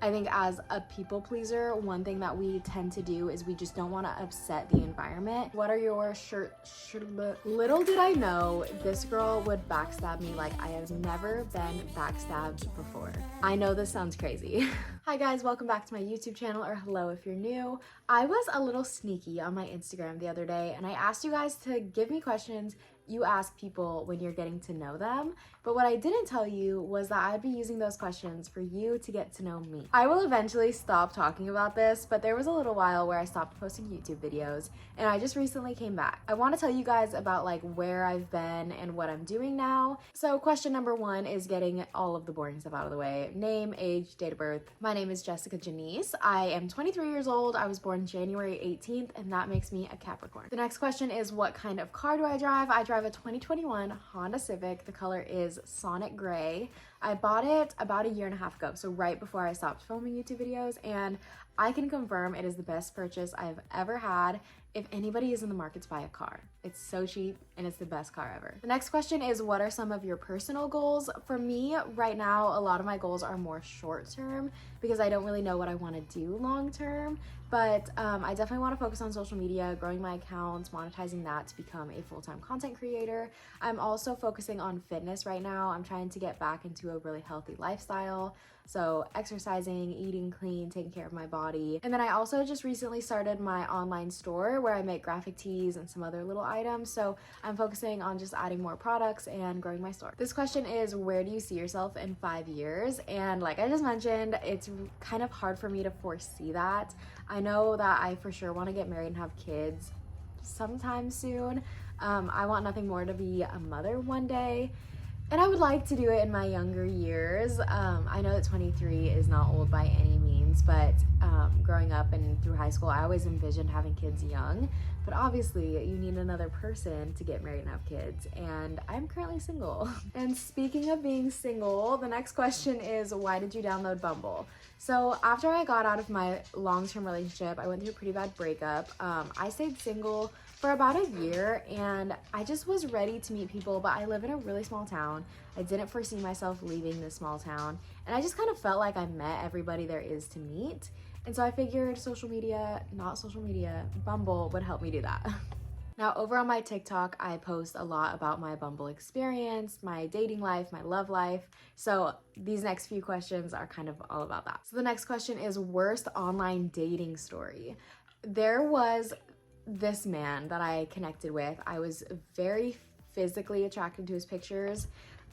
I think as a people pleaser, one thing that we tend to do is we just don't want to upset the environment. What are your little did I know this girl would backstab me like I have never been backstabbed before. I know this sounds crazy. Hi guys, welcome back to my YouTube channel, or hello if you're new. I was a little sneaky on my Instagram the other day and I asked you guys to give me questions you ask people when you're getting to know them. But what I didn't tell you was that I'd be using those questions for you to get to know me. I will eventually stop talking about this, but there was a little while where I stopped posting YouTube videos and I just recently came back. I want to tell you guys about like where I've been and what I'm doing now. So question number one is getting all of the boring stuff out of the way. Name, age, date of birth. My name is Jessica Janice. I am 23 years old. I was born January 18th and that makes me a Capricorn. The next question is what kind of car do I drive? I drive a 2021 Honda Civic. The color is Sonic Gray. I bought it about a year and a half ago, so right before I stopped filming YouTube videos, and I can confirm it is the best purchase I've ever had if anybody is in the market to buy a car. It's so cheap and it's the best car ever. The next question is what are some of your personal goals? For me right now, a lot of my goals are more short term because I don't really know what I want to do long term, but I definitely want to focus on social media, growing my accounts, monetizing that to become a full-time content creator. I'm also focusing on fitness right now. I'm trying to get back into a really healthy lifestyle. So exercising, eating clean, taking care of my body. And then I also just recently started my online store where I make graphic tees and some other little items. So I'm focusing on just adding more products and growing my store. This question is, where do you see yourself in 5 years? And like I just mentioned, it's kind of hard for me to foresee that. I know that I for sure want to get married and have kids sometime soon. I want nothing more to be a mother one day. And I would like to do it in my younger years. I know that 23 is not old by any means, but growing up and through high school, I always envisioned having kids young. But obviously, you need another person to get married and have kids, and I'm currently single. And speaking of being single, the next question is, why did you download Bumble? So after I got out of my long-term relationship, I went through a pretty bad breakup. I stayed single for about a year and I just was ready to meet people, but I live in a really small town. I didn't foresee myself leaving this small town and I just kind of felt like I met everybody there is to meet. And so I figured Bumble would help me do that. Now over on my TikTok, I post a lot about my Bumble experience, my dating life, my love life. So these next few questions are kind of all about that. So the next question is worst online dating story. There was this man that I connected with. I was very physically attracted to his pictures.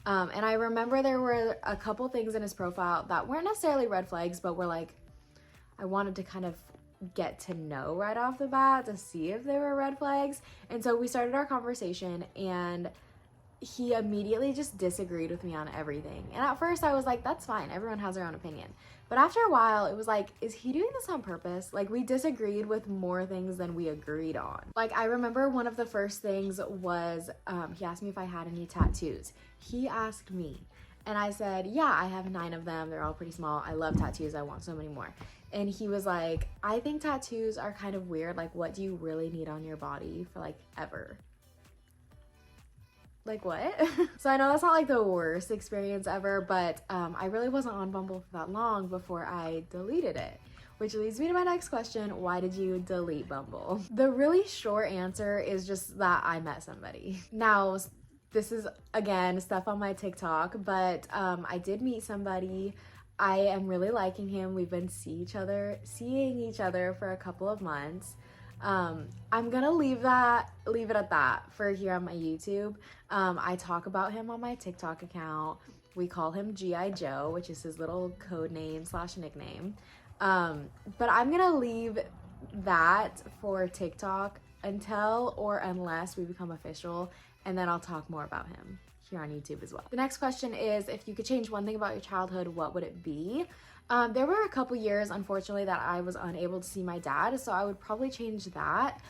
And I remember there were a couple things in his profile that weren't necessarily red flags, but were like, I wanted to kind of get to know right off the bat to see if they were red flags. And so we started our conversation and he immediately just disagreed with me on everything. And at first I was like, that's fine, everyone has their own opinion. But after a while, it was like, is he doing this on purpose? Like, we disagreed with more things than we agreed on. Like, I remember one of the first things was, he asked me if I had any tattoos. He asked me, and I said, yeah, I have 9 of them. They're all pretty small. I love tattoos. I want so many more. And he was like, I think tattoos are kind of weird. Like, what do you really need on your body for, like, ever? Like, what? So I know that's not like the worst experience ever, but I really wasn't on Bumble for that long before I deleted it. Which leads me to my next question, why did you delete Bumble? The really short answer is just that I met somebody. Now, this is, again, stuff on my TikTok, but I did meet somebody. I am really liking him. We've been seeing each other for a couple of months. I'm gonna leave it at that for here on my YouTube. I talk about him on my TikTok account. We call him G.I. Joe, which is his little code name / nickname. But I'm gonna leave that for TikTok until or unless we become official, and then I'll talk more about him here on YouTube as well. The next question is, if you could change one thing about your childhood, what would it be? There were a couple years, unfortunately, that I was unable to see my dad, so I would probably change that.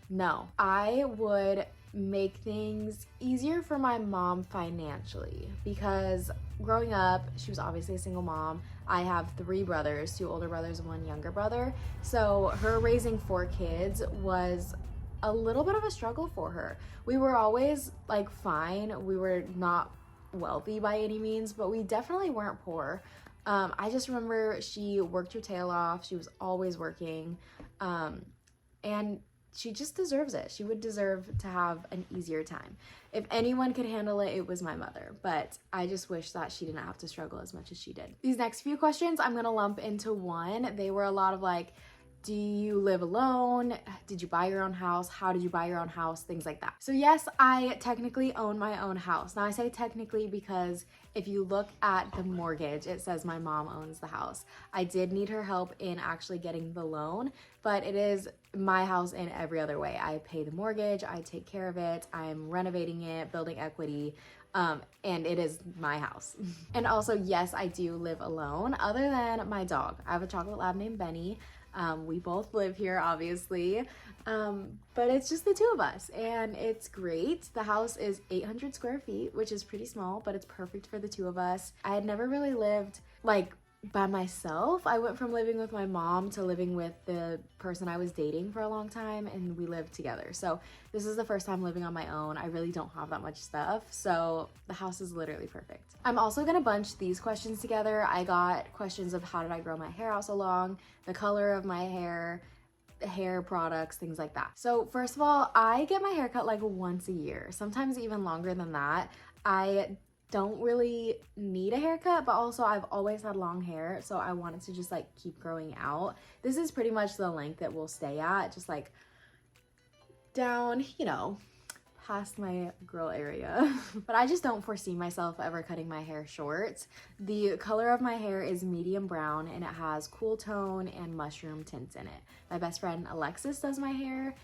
No, I would make things easier for my mom financially, because growing up, she was obviously a single mom. I have 3 brothers, 2 older brothers and 1 younger brother. So her raising 4 kids was a little bit of a struggle for her. We were always like fine. We were not wealthy by any means, but we definitely weren't poor. I just remember she worked her tail off. She was always working. And she just deserves it. She would deserve to have an easier time. If anyone could handle it, it was my mother. But I just wish that she didn't have to struggle as much as she did. These next few questions I'm gonna lump into one. They were a lot of like, do you live alone? Did you buy your own house? How did you buy your own house? Things like that. So yes, I technically own my own house. Now I say technically because if you look at the mortgage, it says my mom owns the house. I did need her help in actually getting the loan, but it is my house in every other way. I pay the mortgage, I take care of it, I'm renovating it, building equity, and it is my house. And also, yes, I do live alone, other than my dog. I have a chocolate lab named Benny. We both live here, obviously, but it's just the two of us, and it's great. The house is 800 square feet, which is pretty small, but it's perfect for the two of us. I had never really lived like by myself. I went from living with my mom to living with the person I was dating for a long time, and we lived together. So this is the first time living on my own. I really don't have that much stuff, so the house is literally perfect. I'm also gonna bunch these questions together. I got questions of how did I grow my hair out so long, the color of my hair products, things like that. So first of all, I get my hair cut like once a year, sometimes even longer than that. I don't really need a haircut, but also I've always had long hair, so I wanted to just like keep growing out. This is pretty much the length it will stay at, just like down, you know, past my girl area. But I just don't foresee myself ever cutting my hair short. The color of my hair is medium brown, and it has cool tone and mushroom tints in it. My best friend Alexis does my hair.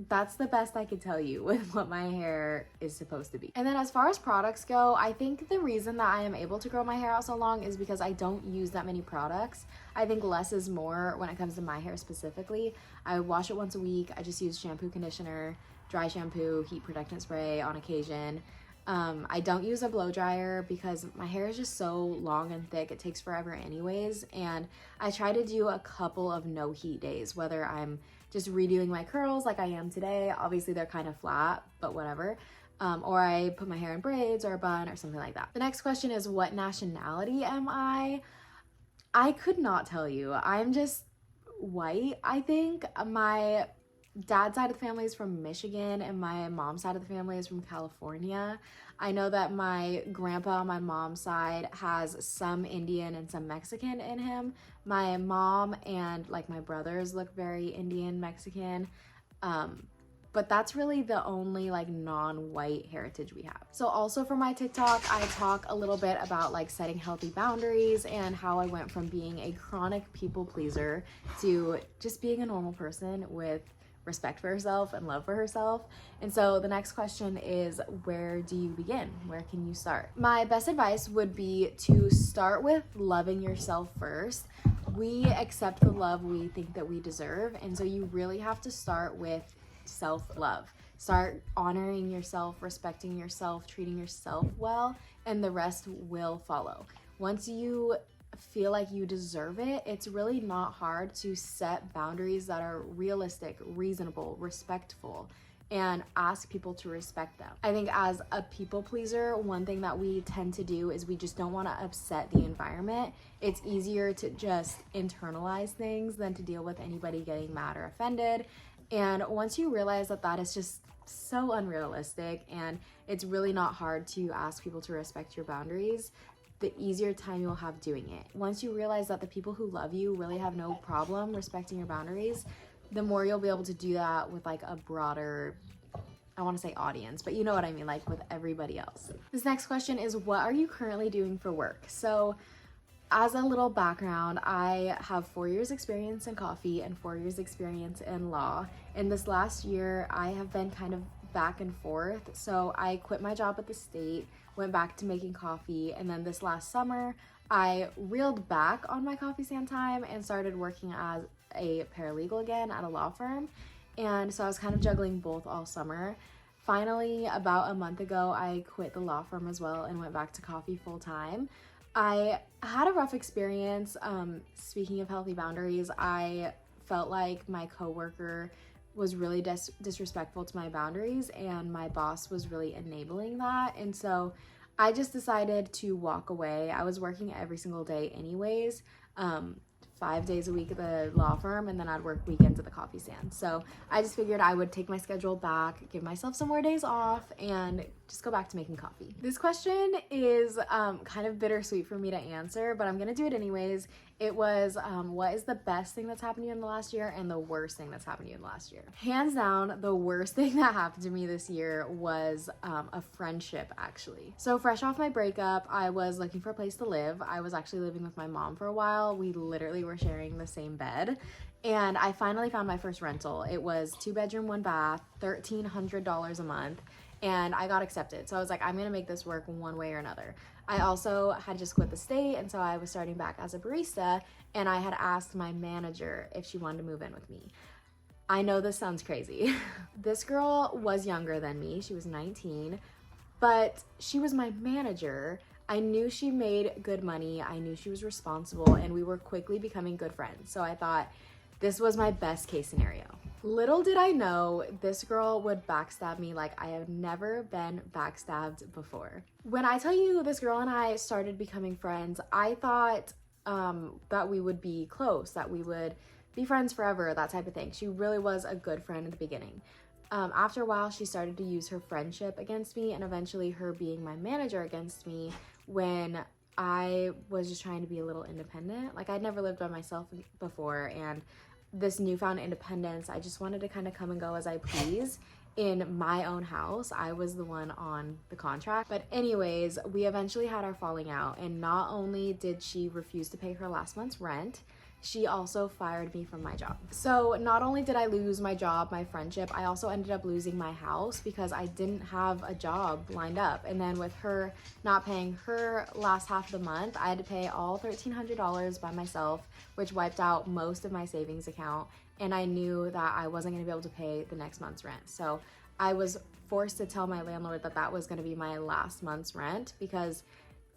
That's the best I could tell you with what my hair is supposed to be. And then as far as products go, I think the reason that I am able to grow my hair out so long is because I don't use that many products. I think less is more when it comes to my hair specifically. I wash it once a week. I just use shampoo, conditioner, dry shampoo, heat protectant spray on occasion. I don't use a blow dryer because my hair is just so long and thick. It takes forever anyways. And I try to do a couple of no heat days, whether I'm just redoing my curls like I am today. Obviously they're kind of flat, but whatever. Or I put my hair in braids or a bun or something like that. The next question is, what nationality am I? I could not tell you. I'm just white, I think. My dad's side of the family is from Michigan and my mom's side of the family is from California. I know that my grandpa on my mom's side has some Indian and some Mexican in him. My mom and like my brothers look very Indian, Mexican. But that's really the only like non-white heritage we have. So also for my TikTok, I talk a little bit about like setting healthy boundaries and how I went from being a chronic people pleaser to just being a normal person with respect for herself and love for herself. And so the next question is, where do you begin? Where can you start? My best advice would be to start with loving yourself first. We accept the love we think that we deserve, and so you really have to start with self-love. Start honoring yourself, respecting yourself, treating yourself well, and the rest will follow. Once you feel like you deserve it, it's really not hard to set boundaries that are realistic, reasonable, respectful, and ask people to respect them. I think as a people pleaser, one thing that we tend to do is we just don't want to upset the environment. It's easier to just internalize things than to deal with anybody getting mad or offended. And once you realize that that is just so unrealistic and it's really not hard to ask people to respect your boundaries, the easier time you'll have doing it. Once you realize that the people who love you really have no problem respecting your boundaries, the more you'll be able to do that with like a broader, I want to say audience, but you know what I mean, like with everybody else. This next question is, what are you currently doing for work? So as a little background, I have 4 years experience in coffee and 4 years experience in law. In this last year, I have been kind of back and forth. So I quit my job at the state, went back to making coffee, and then this last summer, I reeled back on my coffee stand time and started working as a paralegal again at a law firm. And so I was kind of juggling both all summer. Finally, about a month ago, I quit the law firm as well and went back to coffee full time. I had a rough experience. Speaking of healthy boundaries, I felt like my coworker was really disrespectful to my boundaries, and my boss was really enabling that. And so I just decided to walk away. I was working every single day anyways, 5 days a week at the law firm, and then I'd work weekends at the coffee stand. So I just figured I would take my schedule back, give myself some more days off, and just go back to making coffee. This question is kind of bittersweet for me to answer, but I'm gonna do it anyways. It was, what is the best thing that's happened to you in the last year and the worst thing that's happened to you in the last year? Hands down, the worst thing that happened to me this year was a friendship, actually. So fresh off my breakup, I was looking for a place to live. I was actually living with my mom for a while. We literally were sharing the same bed. And I finally found my first rental. It was 2-bedroom, 1 bath, $1,300 a month. And I got accepted. So I was like, I'm gonna make this work one way or another. I also had just quit the state, and so I was starting back as a barista, and I had asked my manager if she wanted to move in with me. I know this sounds crazy. This girl was younger than me. She was 19, but she was my manager. I knew she made good money. I knew she was responsible, and we were quickly becoming good friends. So I thought this was my best case scenario. Little did I know this girl would backstab me like I have never been backstabbed before. When I tell you this girl and I started becoming friends, I thought that we would be close, that we would be friends forever, that type of thing. She really was a good friend in the beginning. After a while, she started to use her friendship against me, and eventually her being my manager against me when I was just trying to be a little independent. Like, I'd never lived by myself before, and this newfound independence, I just wanted to kind of come and go as I please in my own house. I was the one on the contract. But anyways, we eventually had our falling out, and not only did she refuse to pay her last month's rent, she also fired me from my job. So not only did I lose my job, my friendship, I also ended up losing my house because I didn't have a job lined up. And then with her not paying her last half of the month, I had to pay all $1,300 by myself, which wiped out most of my savings account. And I knew that I wasn't gonna be able to pay the next month's rent. So I was forced to tell my landlord that that was gonna be my last month's rent because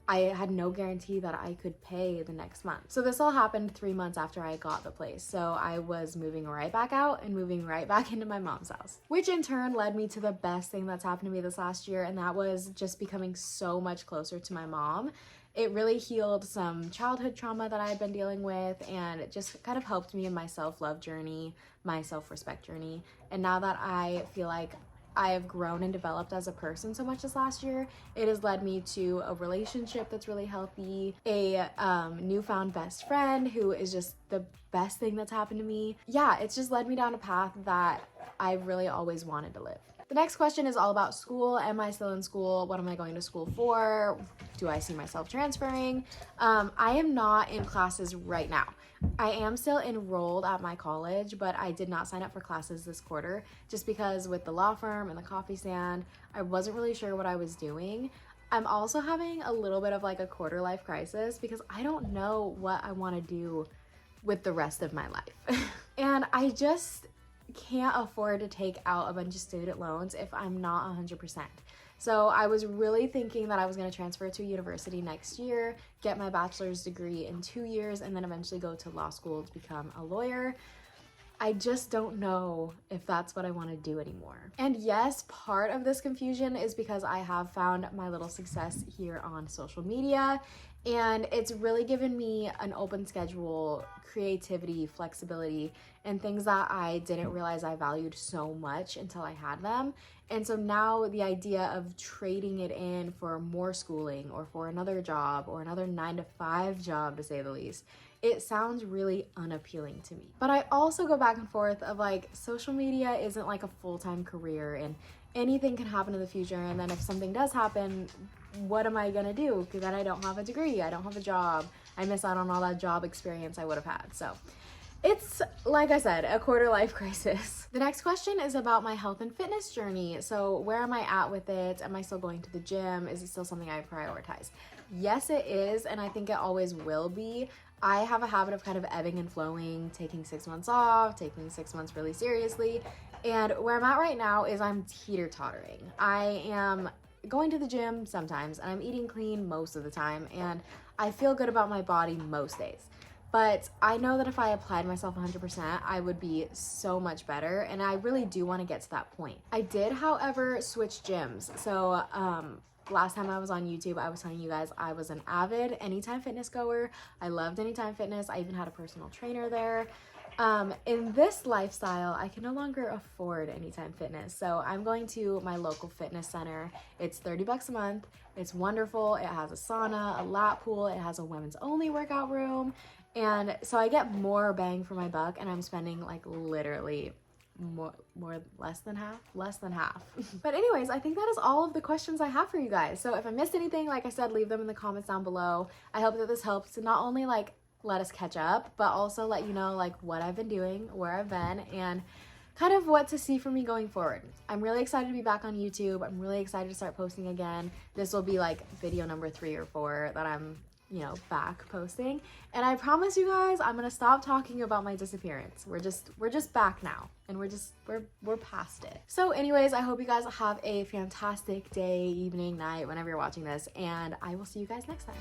I had no guarantee that I could pay the next month. So this all happened 3 months after I got the place. So I was moving right back out and moving right back into my mom's house, which in turn led me to the best thing that's happened to me this last year. And that was just becoming so much closer to my mom. It really healed some childhood trauma that I had been dealing with, and it just kind of helped me in my self-love journey, my self-respect journey. And now that I feel like I have grown and developed as a person so much this last year, it has led me to a relationship that's really healthy, a newfound best friend who is just the best thing that's happened to me. Yeah, it's just led me down a path that I really always wanted to live. The next question is all about school. Am I still in school? What am I going to school for? Do I see myself transferring? I am not in classes right now. I am still enrolled at my college, but I did not sign up for classes this quarter just because with the law firm and the coffee stand, I wasn't really sure what I was doing. I'm also having a little bit of like a quarter life crisis because I don't know what I want to do with the rest of my life. And I just can't afford to take out a bunch of student loans if I'm not 100%. So I was really thinking that I was going to transfer to a university next year, get my bachelor's degree in 2 years, and then eventually go to law school to become a lawyer. I just don't know if that's what I want to do anymore. And yes, part of this confusion is because I have found my little success here on social media, and it's really given me an open schedule, creativity, flexibility, and things that I didn't realize I valued so much until I had them. And so now the idea of trading it in for more schooling or for another job or another 9-to-5 job, to say the least, it sounds really unappealing to me. But I also go back and forth of like, social media isn't like a full-time career and anything can happen in the future. And then if something does happen, what am I gonna do? Because then I don't have a degree, I don't have a job, I miss out on all that job experience I would have had. So it's, like I said, a quarter life crisis. The next question is about my health and fitness journey. So where am I at with it? Am I still going to the gym? Is it still something I prioritize? Yes, it is, and I think it always will be. I have a habit of kind of ebbing and flowing, taking 6 months off, taking 6 months really seriously. And where I'm at right now is I'm teeter-tottering. I am going to the gym sometimes, and I'm eating clean most of the time, and I feel good about my body most days. But I know that if I applied myself 100%, I would be so much better, and I really do want to get to that point. I did, however, switch gyms. So last time I was on YouTube, I was telling you guys I was an avid Anytime Fitness goer. I loved Anytime Fitness. I even had a personal trainer there. In this lifestyle, I can no longer afford Anytime Fitness. So I'm going to my local fitness center. It's $30 a month. It's wonderful. It has a sauna, a lap pool. It has a women's only workout room. And so I get more bang for my buck, and I'm spending like literally less than half. But anyways, I think that is all of the questions I have for you guys. So if I missed anything, like I said, leave them in the comments down below. I hope that this helps to not only like let us catch up, but also let you know like what I've been doing, where I've been, and kind of what to see from me going forward. I'm really excited to be back on YouTube. I'm really excited to start posting again. This will be like video number 3 or 4 that I'm, you know, back posting. And I promise you guys, I'm gonna stop talking about my disappearance. We're just back now, and we're past it. So anyways, I hope you guys have a fantastic day, evening, night, whenever you're watching this, and I will see you guys next time.